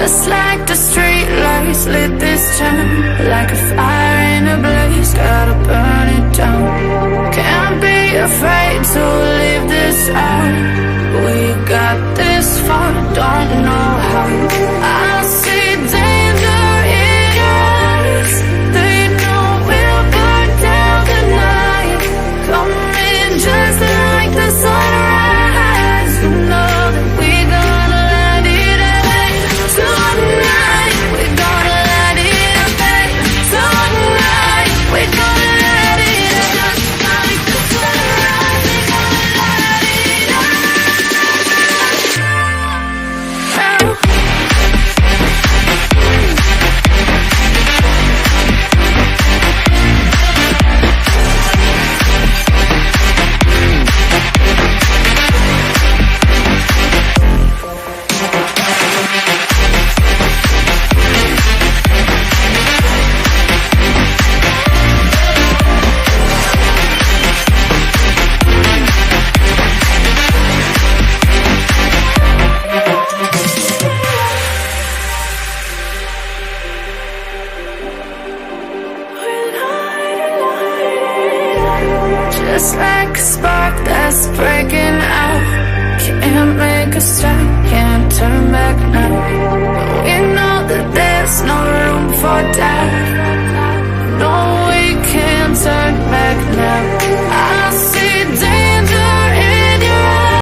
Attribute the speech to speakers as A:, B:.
A: Just like the street lights lit this town, like a fire in a blaze, gotta burn it down. Can't be afraid to leave this out. We got this far, don't know how. I see danger in your eyes. They know we'll burn down the night. Coming just like the sunrise. You know that we're gonna light it up tonight. We're gonna light it up tonight. We're gonna light it up just like the sunrise. We're gonna light it up now. Just like a spark that's breaking out. Can't make a stop, can't turn back